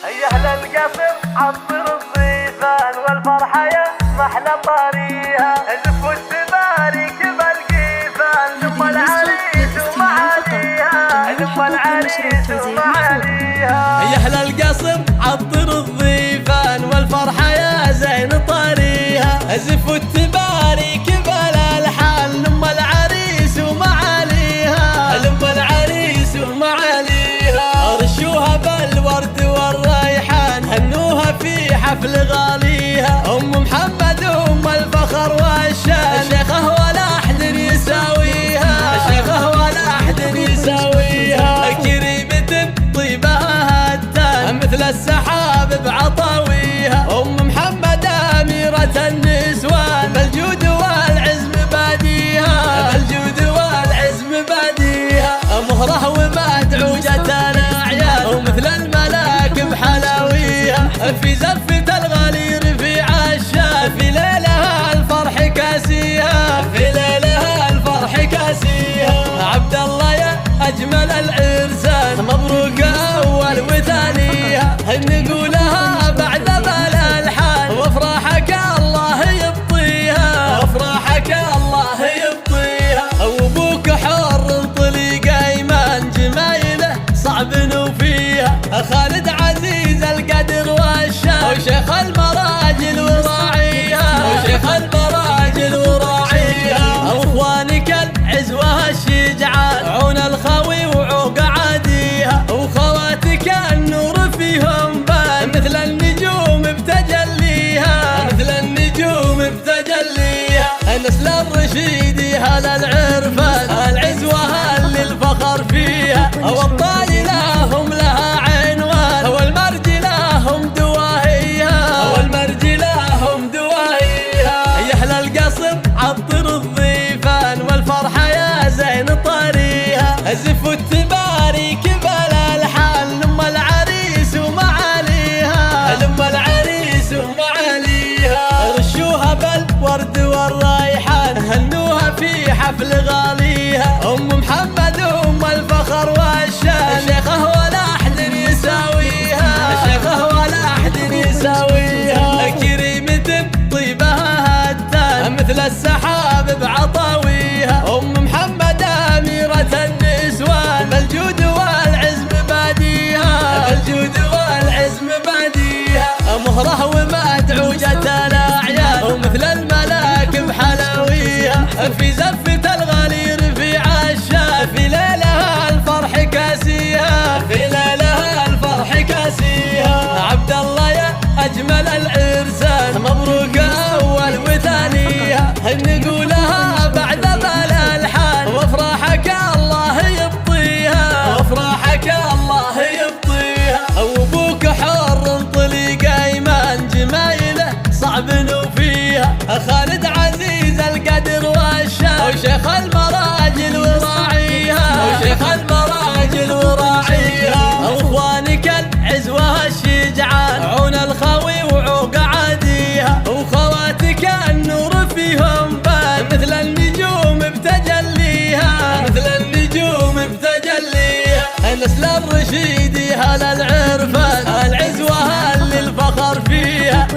هيا أهل القصر عطر الضيفان والفرحة يا محلى طاريها، زفوا التبارك بالقيفان ثم العريس ومعاليها، ثم العريس ومعاليها. هيا أهل القصر عطر الضيفان والفرحة يا زين طاريها، زفوا التبارك بالالحان ثم العريس ومعاليها، ثم العريس ومعاليها. رشوها بالورد والريحان هنوها في حفل غاليها، ام محمد ام الفخر والشان، شيخه ولا احد يساويها، شيخه ولا احد يساويها. كريمة طيبها هتان مثل السحاب بعطاويها، ام محمد اميرة النسوان، بالجود والعز مباديها، بالجود والعز مباديها. مهره ومدعوجة الاعيان ومثل الملاك بحلاويها، في زفة الغالي رفيع الشان، في ليلها الفرح كاسيها، في ليلها الفرح كاسيها. عبد الله يا اجمل العرسان، مبروك اول وثانيها، نقولها بعد بالالحان، وافراحك الله يبطيها، وافراحك الله يبطيها. وابوك حر طليق ايمان، جمايله صعب نوفيها، خالد عزيز القدر والشان، وشيخ المراجل وراعيها، وشيخ المراجل وراعيها. واخوانك العزوه الشجعان، عون الخوي وعوق عاديها، وخواتك النور فيهم بان، مثل النجوم بتجليها، مثل النجوم بتجليها. نسل الرشيد هل العرفان، العزوه اللي الفخر فيها، والطايله هم لها عنوان، والمرجله هم دواهيها، والمرجله هم دواهيها. يا اهل القصر عطر الضيفان والفرحه يا زين طاريها، زفوا التبارك بالالحان ثم العريس ومعاليها، ثم العريس ومعاليها. رشوها بالورد والريحان هنوها في حفل غاليها، ام محمد ام الفخر والشان، شيخه ولا احد يساويها، شيخه ولا احد يساويها. كريمة طيبها هتان مثل السحاب بعطاويها، ام محمد اميرة النسوان، بالجود والعز مباديها، بالجود والعز مباديها. مهره ومدعوجة الاعيان ومثل الملاك بحلاويها، في زفة الغالي رفيع الشان، في ليلها الفرح كاسيها، في ليلها الفرح كاسيها. عبد الله يا اجمل العرسان، مبروك اول وثانيها، نقولها بعد بالالحان، وافراحك الله يبطيها، وافراحك الله يبطيها. وابوك حر طليق ايمان، جمايله صعب نوفيها، خالد عزيز القدر والشان، وشيخ المراجل وراعيها، وشيخ المراجل وراعيها. واخوانك العزوه الشجعان، عون الخوي وعوق عاديها، وخواتك النور فيهم بان، مثل النجوم بتجليها، مثل النجوم بتجليها. نسل الرشيد هل العرفان، العزوه اللي الفخر فيها،